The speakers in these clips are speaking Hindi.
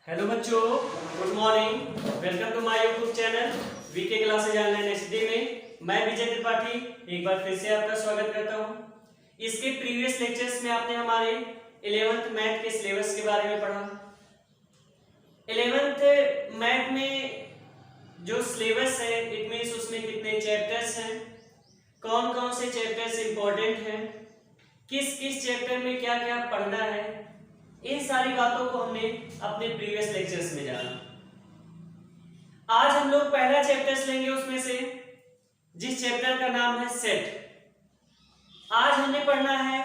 हेलो बच्चों, good morning. Welcome to my YouTube channel VK classes online HD में मैं विजय त्रिपाठी एक बार फिर से आपका स्वागत करता हूं। इसके प्रीवियस लेक्चर्स में आपने हमारे 11th मैथ के सिलेबस के बारे में पढ़ा। 11th मैथ में जो सिलेबस है इट मींस उसमें कितने चैप्टर्स हैं, कौन कौन से चैप्टर्स इंपॉर्टेंट हैं, किस किस चैप्टर में क्या क्या पढ़ना है, इन सारी बातों को हमने अपने प्रीवियस लेक्चर्स में जाना। आज हम लोग पहला चैप्टर्स लेंगे उसमें से, जिस चैप्टर का नाम है सेट। आज हमने पढ़ना है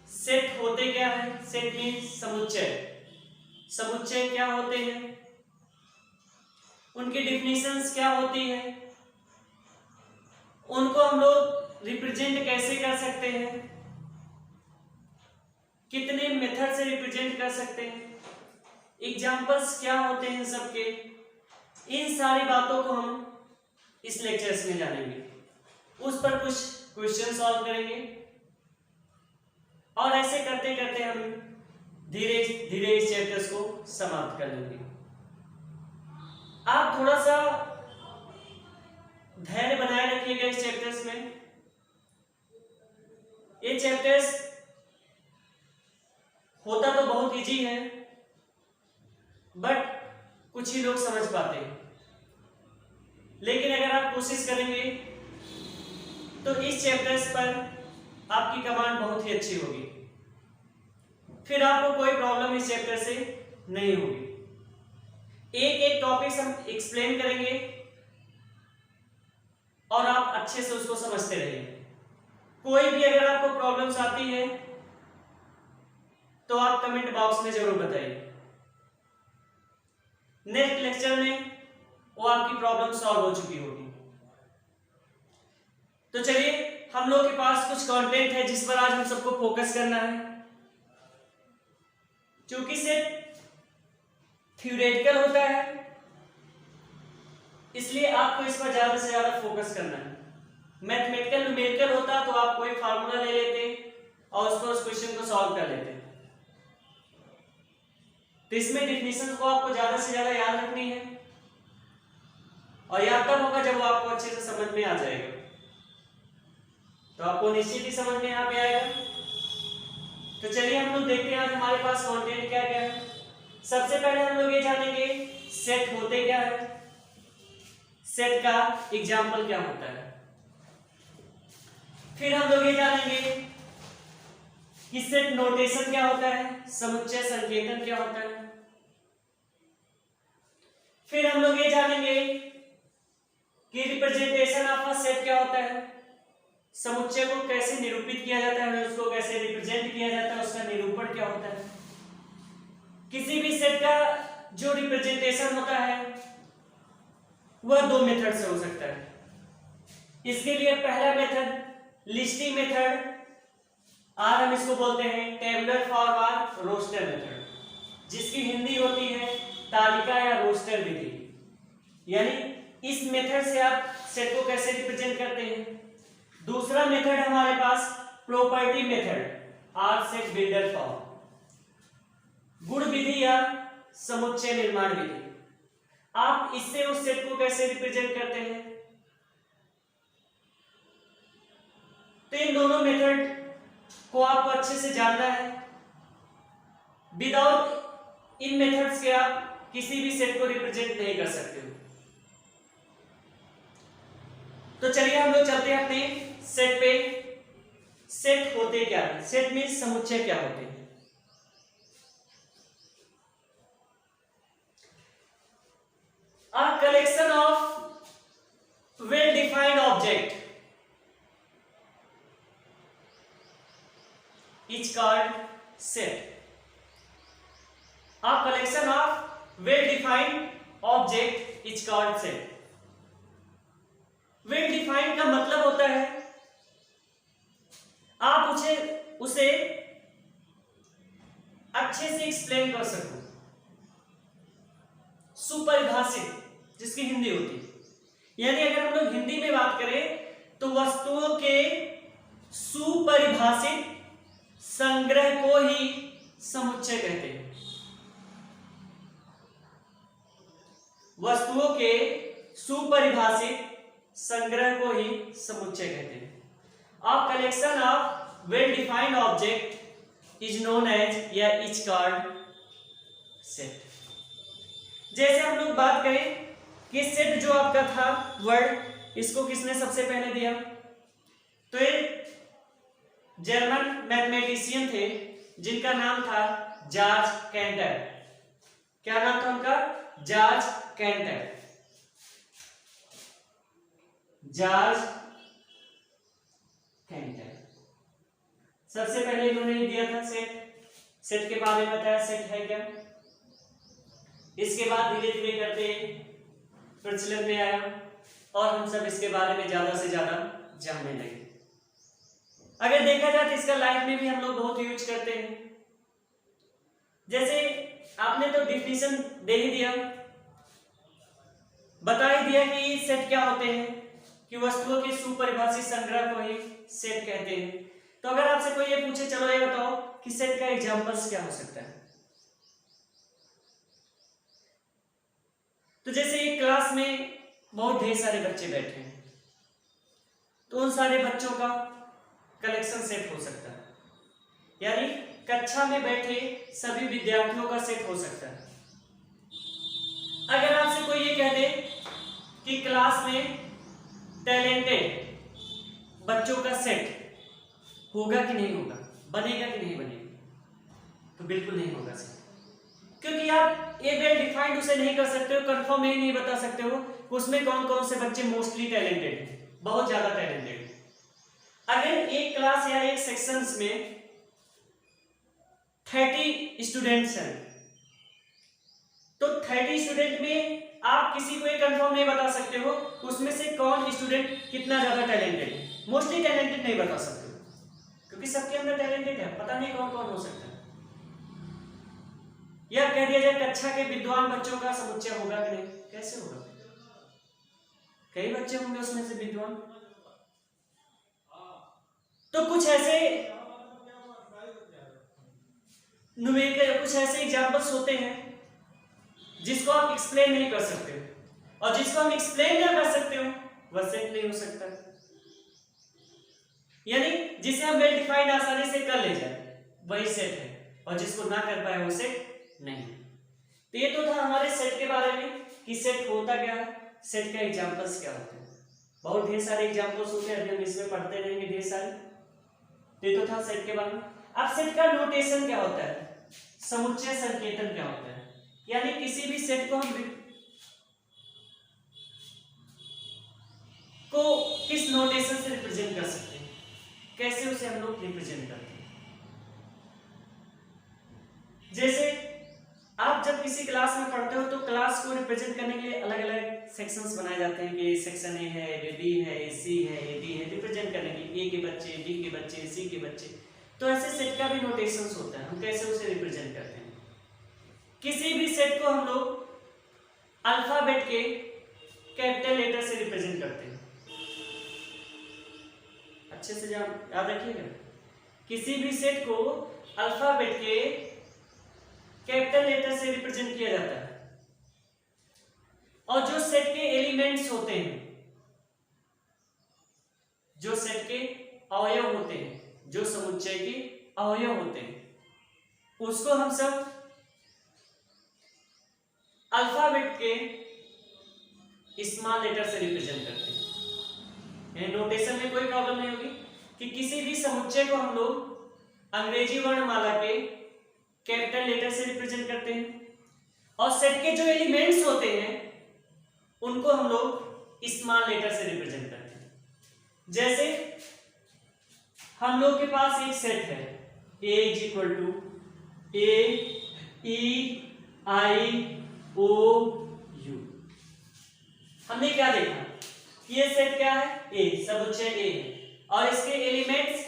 सेट होते क्या है। सेट मीन्स समुच्चय। समुच्चय क्या होते हैं, उनकी डिफिनीशंस क्या होती है, उनको हम लोग रिप्रेजेंट कैसे कर सकते हैं, कितने मेथड से रिप्रेजेंट कर सकते हैं, एग्जांपल्स क्या होते हैं सबके, इन सारी बातों को हम इस लेक्चर्स में जानेंगे। उस पर कुछ क्वेश्चन सॉल्व करेंगे और ऐसे करते करते हम धीरे धीरे इस चैप्टर्स को समाप्त कर लेंगे। आप थोड़ा सा धैर्य बनाए रखिएगा इस चैप्टर्स में। ये चैप्टर्स होता तो बहुत इजी है बट कुछ ही लोग समझ पाते हैं, लेकिन अगर आप कोशिश करेंगे तो इस चैप्टर्स पर आपकी कमांड बहुत ही अच्छी होगी, फिर आपको कोई प्रॉब्लम इस चैप्टर से नहीं होगी। एक एक टॉपिक हम एक्सप्लेन करेंगे और आप अच्छे से उसको समझते रहिए। कोई भी अगर आपको प्रॉब्लम्स आती है तो आप कमेंट बॉक्स में जरूर बताइए। नेक्स्ट लेक्चर में वो आपकी प्रॉब्लम सॉल्व हो चुकी होगी। तो चलिए, हम लोग के पास कुछ कंटेंट है जिस पर आज हम सबको फोकस करना है। क्योंकि सेट थ्योरेटिकल होता है इसलिए आपको इस पर ज्यादा से ज्यादा फोकस करना है। मैथमेटिकल न्यूमेरिकल होता तो आप कोई फार्मूला ले लेते और उस पर उस क्वेश्चन को सॉल्व कर लेते। तो इसमें डिफिनीशन को आपको ज्यादा से ज्यादा याद रखनी है और याद तब होगा जब वो आपको अच्छे से समझ में आ जाएगा। तो आपको निश्चित ही समझ में यहाँ पे आएगा। तो चलिए हम लोग देखते हैं आज हमारे पास कंटेंट क्या क्या है। सबसे पहले हम लोग ये जानेंगे सेट होते क्या है, सेट का एग्जाम्पल क्या होता है। फिर हम लोग ये जानेंगे कि सेट नोटेशन क्या होता है, समुच्चय संकेतन क्या होता है। फिर हम लोग ये जानेंगे कि रिप्रेजेंटेशन ऑफ अ सेट क्या होता है, समुच्चय को कैसे निरूपित किया जाता है, उसको कैसे रिप्रेजेंट किया जाता है, उसका निरूपण क्या होता है। किसी भी सेट का जो रिप्रेजेंटेशन होता है वह दो मेथड से हो सकता है। इसके लिए पहला मेथड लिस्टिंग मेथड, और हम इसको बोलते हैं टेबुलर फॉर्म और रोस्टर मेथड, जिसकी हिंदी होती है तालिका या रोस्टर विधि। यानी इस मेथड से आप सेट को कैसे रिप्रेजेंट करते हैं। दूसरा मेथड हमारे पास प्रॉपर्टी मेथड और सेट बिल्डर फॉर्म, गुण विधि या समुच्चय निर्माण विधि। आप इससे उस सेट को कैसे रिप्रेजेंट करते हैं। तो इन दोनों मेथड को आपको अच्छे से जानना है। विदाउट इन मेथड्स के आप किसी भी सेट को रिप्रेजेंट नहीं कर सकते हो। तो चलिए हम लोग चलते हैं अपने सेट पे। सेट होते क्या है, सेट मीन्स समुच्चय क्या होते हैं। A collection of well defined object is called set. A collection of well defined object is called set. well defined का मतलब होता है आप उसे अच्छे से एक्सप्लेन कर सको, सुपरिभाषित जिसकी हिंदी होती है। यानी अगर हम लोग हिंदी में बात करें तो वस्तुओं के सुपरिभाषित संग्रह को ही समुच्चय कहते हैं। वस्तुओं के सुपरिभाषित संग्रह को ही समुच्चय कहते हैं। A collection of well-defined object is known as या is called set। जैसे हम लोग बात करें कि सेट जो आपका था वर्ड, इसको किसने सबसे पहले दिया? तो एक जर्मन मैथमेटिशियन थे जिनका नाम था जॉर्ज कैंटर। क्या नाम था उनका? George canter. जॉर्ज कैंटर सबसे पहले इन्होंने दिया था सेट के बारे में बताया सेट है क्या। इसके बाद धीरे धीरे करते प्रचलन में आया और हम सब इसके बारे में ज्यादा से ज्यादा जानने लगे। अगर देखा जाए तो इसका लाइफ में भी हम लोग बहुत यूज करते हैं। जैसे आपने तो डिफिनेशन दे ही दिया, बता ही दिया कि सेट क्या होते हैं, कि वस्तुओं के सुपरिभाषित संग्रह को ही सेट कहते हैं। तो अगर आपसे कोई ये पूछे, चलो ये बताओ कि सेट का एग्जांपल्स क्या हो सकता है, तो जैसे एक क्लास में बहुत ढेर सारे बच्चे बैठे हैं, तो उन सारे बच्चों का कलेक्शन सेट हो सकता है, यानी कक्षा में बैठे सभी विद्यार्थियों का सेट हो सकता है। अगर आपसे कोई ये कह दे कि क्लास में टैलेंटेड बच्चों का सेट होगा कि नहीं होगा, बनेगा कि नहीं बनेगा, तो बिल्कुल नहीं होगा सेट, क्योंकि आप एक वेल डिफाइंड उसे नहीं कर सकते हो, कंफर्म ही नहीं बता सकते हो उसमें कौन कौन से बच्चे मोस्टली टैलेंटेड हैं, बहुत ज्यादा टैलेंटेड। अगर एक क्लास या एक सेक्शंस में 30 स्टूडेंट्स हैं, तो 30 स्टूडेंट में आप किसी को एक कंफर्म नहीं बता सकते हो उसमें से कौन स्टूडेंट कितना ज्यादा टैलेंटेड है, मोस्टली टैलेंटेड नहीं बता सकते हो, क्योंकि सबके अंदर टैलेंटेड है, पता नहीं कौन कौन हो सकता है। या कह दिया जाए कक्षा के विद्वान बच्चों का समुच्चय होगा कि नहीं, कैसे होगा, कई बच्चे होंगे उसमें से विद्वान। तो कुछ ऐसे न्यूमेरिकल, कुछ ऐसे एग्जांपल्स होते हैं जिसको आप एक्सप्लेन नहीं कर सकते हो, और जिसको हम एक्सप्लेन ना कर सकते हो वह सेट नहीं हो सकता, यानी जिसे हम वेल डिफाइंड आसानी से कर ले जाए वही सेट है, और जिसको ना कर पाए वो सेट नहीं। तो ये तो था हमारे सेट के बारे में कि सेट होता क्या है, सेट का एग्जांपल्स क्या होते हैं। बहुत ढेर सारे एग्जांपल्स होते हैं, अभी हम इसमें पढ़ते रहेंगे ढेर सारे। तो ये तो था सेट के बारे में। अब सेट का नोटेशन क्या होता है, समुच्चय संकेतन क्या होता है, यानी किसी भी सेट को हम को किस नोटेशन से रिप्रेजेंट कर सकते हैं, कैसे उसे हम लोग रिप्रेजेंट करते हैं। जैसे आप जब किसी क्लास में पढ़ते हो तो क्लास को रिप्रेजेंट करने के लिए अलग अलग सेक्शंस बनाए जाते हैं कि सेक्शन ए है, ये बी है, ये सी है, ये डी है, रिप्रेजेंट करने के लिए ए के बच्चे, बी के बच्चे, सी के बच्चे। तो ऐसे सेट का भी नोटेशंस होता है, हम कैसे उसे रिप्रेजेंट करते हैं। किसी भी सेट को हम लोग अल्फाबेट के कैपिटल लेटर से रिप्रेजेंट करते हैं, अच्छे से याद रखिएगा। किसी भी सेट को अल्फाबेट के कैपिटल लेटर से रिप्रेजेंट किया जाता है, और जो सेट के एलिमेंट्स होते हैं, जो सेट के अवयव होते हैं, जो समुच्चय के अवयव होते हैं, उसको हम सब अल्फाबेट के स्मॉल लेटर से रिप्रेजेंट करते हैं। नोटेशन में कोई प्रॉब्लम नहीं होगी कि किसी भी समुच्चय को हम लोग अंग्रेजी वर्णमाला के कैपिटल लेटर से रिप्रेजेंट करते हैं, और सेट के जो एलिमेंट्स होते हैं उनको हम लोग स्मॉल लेटर से रिप्रेजेंट करते हैं। जैसे हम लोग के पास एक सेट है A is equal to A E I O U। हमने क्या देखा कि ये सेट क्या है, A, समुच्चय A है, और इसके elements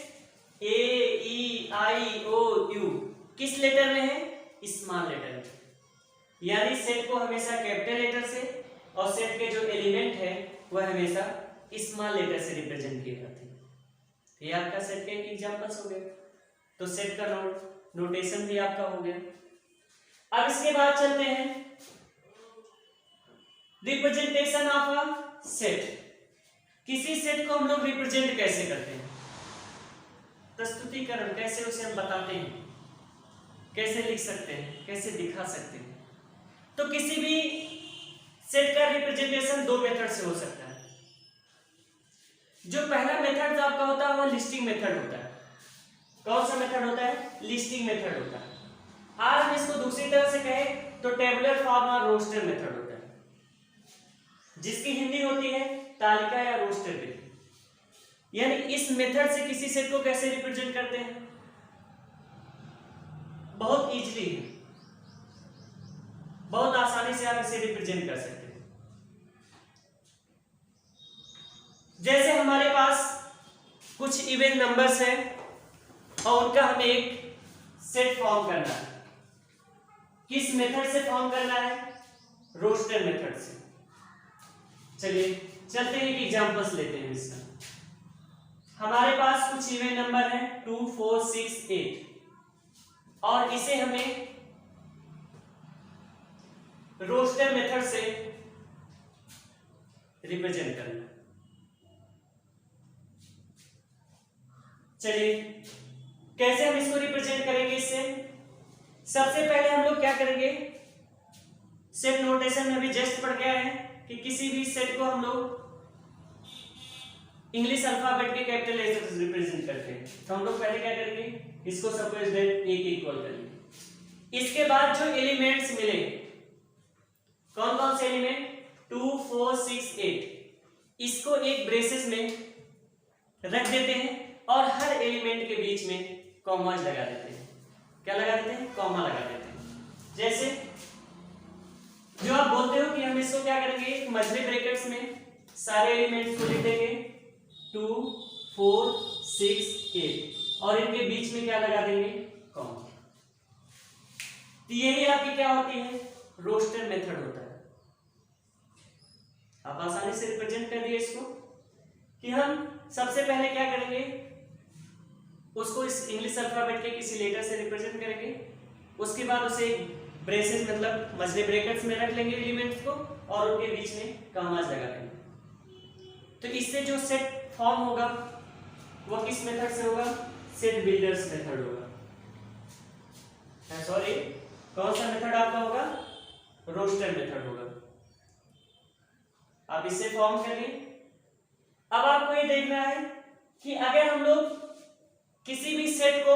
A E I O U किस लेटर में है, स्मॉल लेटर में। यानी सेट को हमेशा कैपिटल लेटर से, और सेट के जो एलिमेंट है वह हमेशा स्मॉल लेटर से रिप्रेजेंट किए जाते हैं। ये आपका सेट के एग्जांपल्स हो गए। तो सेट का नोटेशन भी आपका हो गया। अब इसके बाद चलते हैं रिप्रेजेंटेशन ऑफ अ सेट, किसी सेट को हम लोग रिप्रेजेंट कैसे करते हैं, प्रस्तुतिकरण कैसे उसे हम बताते हैं, कैसे लिख सकते हैं, कैसे दिखा सकते हैं। तो किसी भी सेट का रिप्रेजेंटेशन दो मेथड से हो सकता है। जो पहला मेथड जो आपका होता है वो लिस्टिंग मेथड होता है। कौन सा मेथड होता है? लिस्टिंग मेथड होता है। और हम इसको दूसरी तरह से कहें तो टेबुलर फॉर्म और रोस्टर मेथड होता है, जिसकी हिंदी होती है तालिका या रोस्टर विधि। यानी इस मेथड से किसी सेट को कैसे रिप्रेजेंट करते हैं? बहुत इजीली है, बहुत आसानी से आप इसे रिप्रेजेंट कर सकते हैं। जैसे हमारे पास कुछ इवन नंबर्स हैं और उनका हमें एक सेट फॉर्म करना है। किस मेथड से फॉर्म करना है? रोस्टर मेथड से। चलिए चलते हैं, एक एग्जांपल्स लेते हैं इसका। हमारे पास कुछ इवन नंबर है 2, 4, 6, 8 और इसे हमें रोस्टर मेथड से रिप्रेजेंट करना है। चलिए कैसे हम इसको रिप्रेजेंट करेंगे? इससे सबसे पहले हम लोग क्या करेंगे, सेट नोटेशन में भी जस्ट पढ़ के आए हैं कि किसी भी सेट को हम लोग इंग्लिश अल्फाबेट के कैपिटल लेटर से रिप्रेजेंट करते हैं। तो हम लोग पहले क्या करेंगे, इसको सपोज दैट ए की इक्वल करेंगे। इसके बाद जो एलिमेंट्स मिले, कौन कौन से एलिमेंट? 2, 4, 6, 8, इसको एक ब्रेसेस में रख देते हैं और हर एलिमेंट के बीच में कॉमा लगा देते हैं। क्या लगा देते हैं? कॉमा लगा देते हैं। जैसे जो आप बोलते हो कि हम इसको क्या करेंगे, मछली ब्रैकेट्स में सारे एलिमेंट्स को लिख देंगे 2, 4, 6, 8 और इनके बीच में क्या लगा देंगे? कॉमा। तो यही आपकी क्या होती है? रोस्टर मेथड होता है। आप आसानी से रिप्रेजेंट कर दिए इसको कि हम सबसे पहले क्या करेंगे, उसको इस इंग्लिश अल्फाबेट के किसी लेटर से रिप्रेजेंट करेंगे। उसके बाद उसे ब्रेसेस मतलब मछली ब्रैकेट्स में रख लेंगे एलिमेंट्स को और उनके बीच में कॉमास लगा देंगे। तो इससे जो सेट फॉर्म होगा वो किस मेथड से होगा? सेट बिल्डर्स मेथड होगा। सॉरी, कौन सा मेथड आपका होगा? रोस्टर मेथड होगा। आप इसे फॉर्म करिए। अब आपको ये देखना है कि अगर हम लोग किसी भी सेट को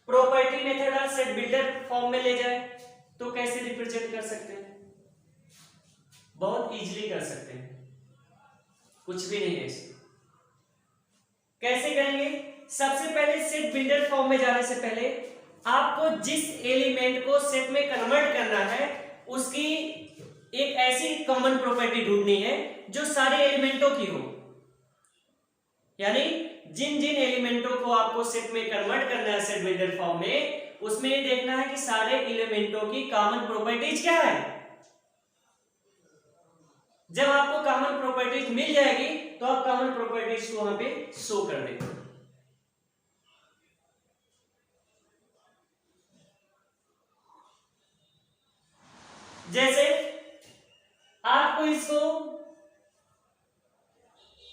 प्रॉपर्टी मेथड और सेट बिल्डर फॉर्म में ले जाए तो कैसे रिप्रेजेंट कर सकते हैं? बहुत इजीली कर सकते हैं, कुछ भी नहीं है इसमें। कैसे करेंगे? सबसे पहले सेट बिल्डर फॉर्म में जाने से पहले आपको जिस एलिमेंट को सेट में कन्वर्ट करना है उसकी एक ऐसी कॉमन प्रॉपर्टी ढूंढनी है जो सारे एलिमेंटों की हो। यानी जिन जिन एलिमेंटों को आपको सेट में कन्वर्ट करना है सेट बिल्डर फॉर्म में, उसमें ये देखना है कि सारे एलिमेंटों की कॉमन प्रॉपर्टीज क्या है। जब आपको कॉमन प्रॉपर्टीज मिल जाएगी तो आप कॉमन प्रॉपर्टीज को वहां पे शो कर देंगे। जैसे आपको इसको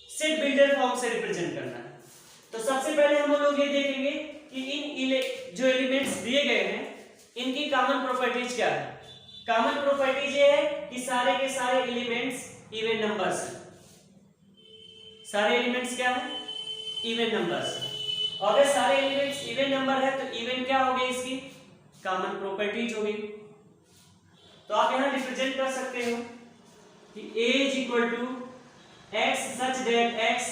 सेट बिल्डर फॉर्म से रिप्रेजेंट करना है तो सबसे पहले हम लोग ये देखेंगे कि इन जो एलिमेंट्स दिए गए हैं इनकी कॉमन प्रॉपर्टीज क्या है। कॉमन प्रॉपर्टीज ये है कि सारे के सारे एलिमेंट्स इवन नंबर्स हैं। सारे एलिमेंट्स क्या है? इवन नंबर्स हैं। और अगर सारे एलिमेंट्स इवन नंबर है तो इवन क्या हो गई? इसकी कॉमन प्रॉपर्टीज हो गई। तो आप यहां रिप्रेजेंट कर सकते हो कि a is equal to x such that x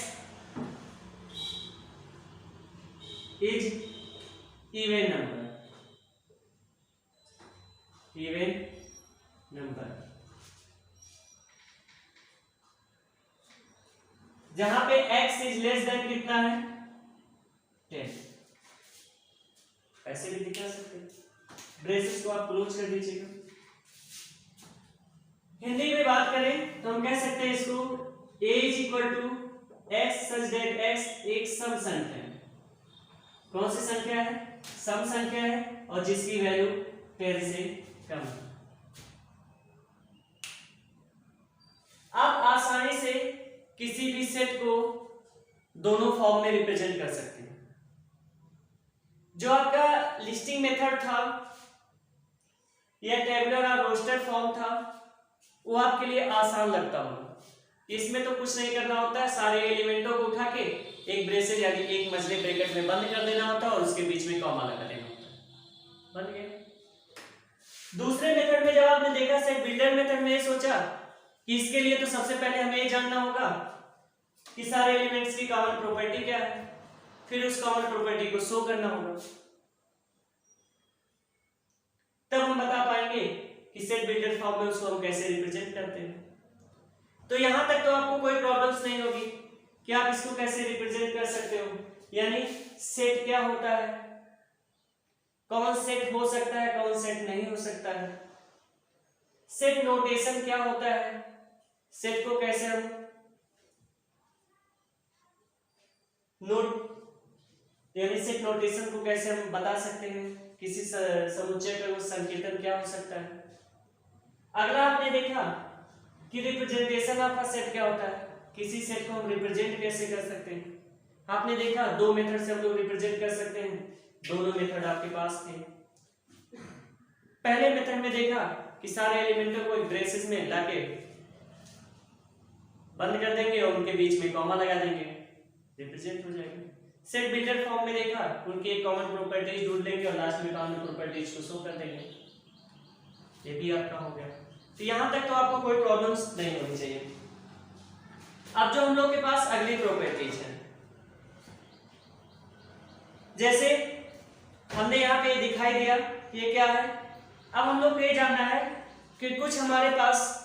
is even number, even number, जहां पे x इज लेस देन कितना है? 10। ऐसे भी दिखा सकते हैं। ब्रेसेस को आप क्लोज कर दीजिएगा। हिंदी में बात करें तो हम कह सकते हैं इसको a is equal to X such that x एक सम संख्या है। कौन सी संख्या है? सम संख्या है और जिसकी वैल्यू 10 से कम है। किसी भी सेट को दोनों फॉर्म में रिप्रेजेंट कर सकते हैं। जो आपका लिस्टिंग मेथड था या टेबुलर और रोस्टर फॉर्म था वो आपके लिए आसान लगता होगा। इसमें तो कुछ नहीं करना होता है, सारे एलिमेंटों को उठा के एक ब्रेसेस यानी एक मजले ब्रैकेट में बंद कर देना होता है और उसके बीच में कॉमा लगा देना होता है, बन गया। दूसरे मेथड में जब आपने देखा सेट बिल्डर मेथड में ये सोचा कि इसके लिए तो सबसे पहले हमें ये जानना होगा कि सारे एलिमेंट्स की कॉमन प्रॉपर्टी क्या है, फिर उस कॉमन प्रॉपर्टी को शो करना होगा, तब हम बता पाएंगे कि सेट बिल्डर फॉर्म में उसको हम कैसे रिप्रेजेंट करते हैं। तो यहां तक तो आपको कोई प्रॉब्लम्स नहीं होगी कि आप इसको कैसे रिप्रेजेंट कर सकते हो, यानी सेट क्या होता है, कौन सेट हो सकता है, कौन सेट नहीं हो सकता है, सेट नोटेशन क्या होता है, सेट को कैसे हम नोट यानी सेट नोटेशन को कैसे हम बता सकते हैं, किसी समुच्चय का वो संकेतन क्या हो सकता है। अगला आपने देखा कि रिप्रेजेंटेशन ऑफ अ सेट क्या होता है, किसी सेट को हम रिप्रेजेंट कैसे कर सकते हैं। आपने देखा दो मेथड से हम लोग रिप्रेजेंट कर सकते हैं, दोनों मेथड आपके पास थे। पहले मेथड में देखा कि सारे एलिमेंटों को एक ब्रेसेस में लाके बंद कर देंगे और उनके बीच में कॉमा लगा देंगे, रिप्रेजेंट हो जाएगा। सेट बिल्डर फॉर्म में देखा उनकी एक कॉमन प्रॉपर्टीज ढूंढ लेंगे और लास्ट में कॉमन प्रॉपर्टीज को शो कर देंगे, ये भी आपका हो गया। तो यहां तक तो आपको कोई प्रॉब्लम्स नहीं होनी चाहिए। अब जो हम लोग के पास अगली प्रॉपर्टीज है, जैसे हमने यहाँ पे दिखाई दिया ये क्या है, अब हम लोग को ये जानना है कि कुछ हमारे पास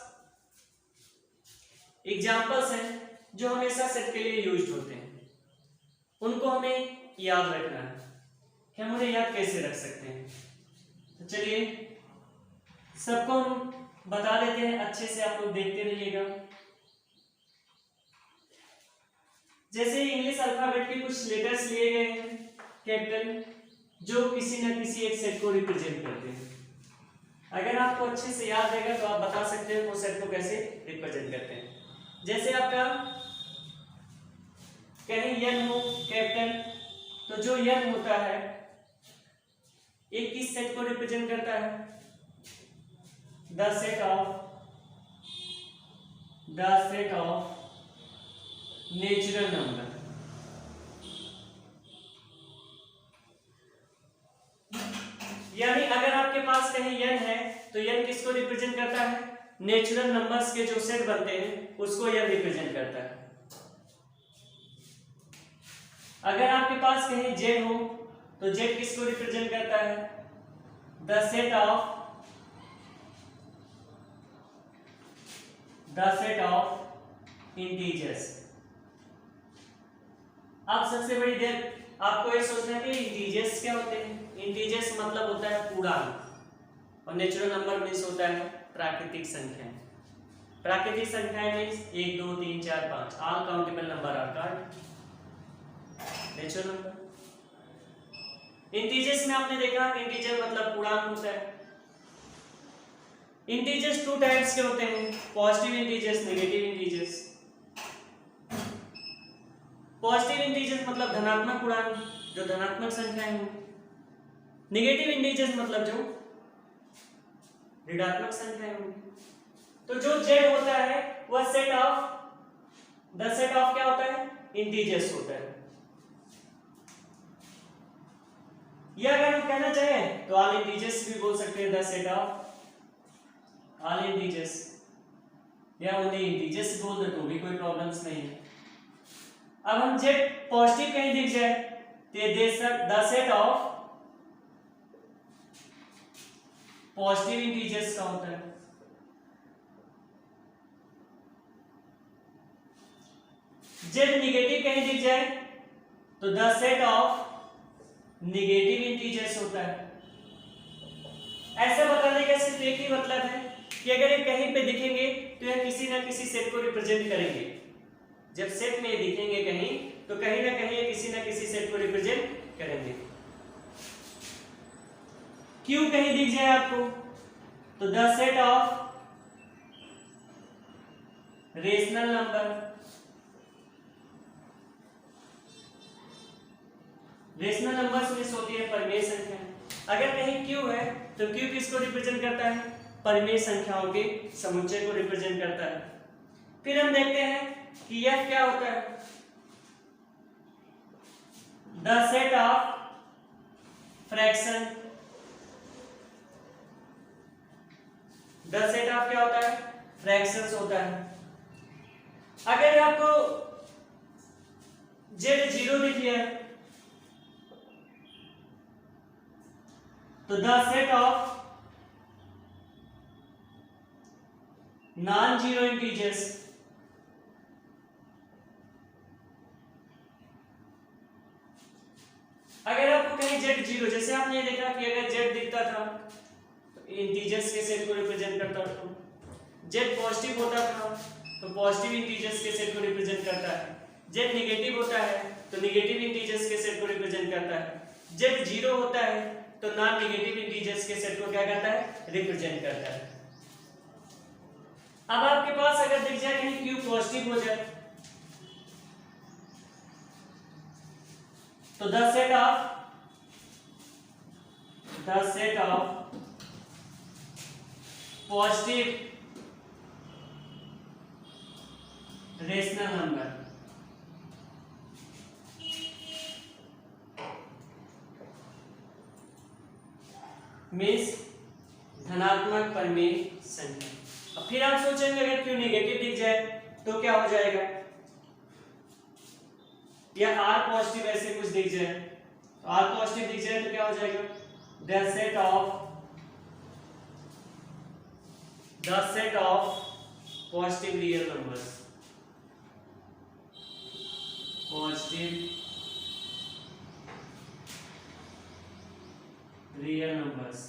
एग्जांपल्स हैं जो हमेशा सेट के लिए यूज्ड होते हैं, उनको हमें याद रखना है कि हम उन्हें याद कैसे रख सकते हैं। तो चलिए सबको हम बता देते हैं, अच्छे से आप लोग देखते रहिएगा। जैसे इंग्लिश अल्फाबेट के कुछ लेटर्स लिए गए हैं कैपिटल, जो किसी न किसी एक सेट को रिप्रेजेंट करते हैं। अगर आपको अच्छे से याद रहेगा तो आप बता सकते हो वो सेट को कैसे रिप्रेजेंट करते हैं। जैसे आपका कहीं यन हो कैपिटल, तो जो यन होता है एक किस सेट को रिप्रेजेंट करता है, the set of natural number. यानी अगर आपके पास कहीं यन है तो यन किसको रिप्रेजेंट करता है, नेचुरल नंबर्स के जो सेट बनते हैं उसको यन रिप्रेजेंट करता है। अगर आपके पास कहीं जेड हो तो जेड किसको रिप्रेजेंट करता है, द सेट ऑफ इंटीजर्स। अब सबसे बड़ी देर आपको ये सोचना है कि इंटीजर्स क्या होते हैं। इंटीजर्स मतलब होता है पूर्णांक और नेचुरल नंबर मींस होता है प्राकृतिक संख्या। प्राकृतिक संख्याएं means 1 2 3 4 5 all countable number are called natural number. Integers में आपने देखा इंटीजर मतलब पूर्णांक होता है। इंटीजर्स टू टाइप्स के होते हैं, positive integers, negative integers. Positive integers मतलब धनात्मक पूर्णांक जो धनात्मक संख्याएं हों। नेगेटिव इंटीजर्स मतलब जो ऋणात्मक संख्याएं हों। तो जो जेड होता है वह द सेट ऑफ क्या होता है, इंटीजर्स होता है। या अगर हम कहना चाहें तो ऑल इंटीजर्स भी बोल सकते हैं, the set of all integers, या ओनली इंटीजर्स बोल दे तो भी कोई प्रॉब्लम्स नहीं है। अब हम जेड पॉजिटिव कहीं दिख जाए तो ये the set of positive integers का होता है। जेड नेगेटिव कहीं दिख जाए तो the set of negative integers होता है। ऐसा बताने का सिर्फ एक ही मतलब है कि अगर ये कहीं पे दिखेंगे तो यह किसी ना किसी सेट को रिप्रेजेंट करेंगे। जब सेट में दिखेंगे कहीं तो कहीं ना कहीं किसी ना किसी सेट को रिप्रेजेंट करेंगे। क्यों कहीं दिख जाए आपको तो the set of rational number rational numbers में होती है परिमेय संख्या। अगर कहीं क्यू है तो क्यू किसको रिप्रेजेंट करता है? परिमेय संख्याओं के समुच्चय को रिप्रेजेंट करता है। फिर हम देखते हैं कि यह क्या होता है? The set of fraction. The set of क्या होता है? फ्रैक्शंस होता है। अगर आपको Z0 दिख लिया तो the set of non zero integers. अगर आपको कहीं Z0, जैसे आपने देखा कि अगर Z दिखता था तो इंटीजर्स के सेट को रिप्रेजेंट करता था, Z पॉजिटिव होता था तो पॉजिटिव इंटीजर्स के सेट को रिप्रेजेंट करता है, Z नेगेटिव होता है तो नेगेटिव इंटीजर्स के सेट को रिप्रेजेंट करता है, Z0 होता है तो नॉन नेगेटिव इंटीजर्स के सेट को क्या करता है? रिप्रेजेंट करता है। अब आपके पास अगर दिख जाए कहीं Q पॉजिटिव हो जाए तो the set of positive rational number means धनात्मक परिमेय संख्या। अब फिर आप सोचेंगे अगर Q नेगेटिव दिख जाए तो क्या हो जाएगा, या R पॉजिटिव ऐसे कुछ दिख जाए, तो R पॉजिटिव दिख जाए तो क्या हो जाएगा? The set of positive real numbers. Positive real numbers.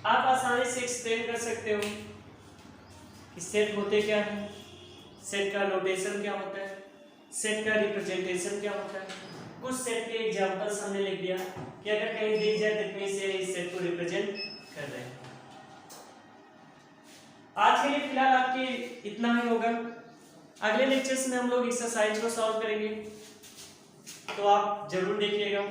आप आसानी से एक्सप्लेन कर सकते हो कि सेट होते क्या है, सेट का नोटेशन क्या होता है, सेट का रिप्रेजेंटेशन क्या होता है। कुछ सेट के एग्जांपल्स हमने लिख दिया कि अगर कहीं दिख जाए तो कहीं से इस सेट को रिप्रेजेंट कर रहे हैं। आज के लिए फिलहाल आपके इतना ही होगा। अगले लेक्चर्स में हम लोग एक्सरसाइज को सॉल्व करेंगे, तो आप जरूर देखिएगा।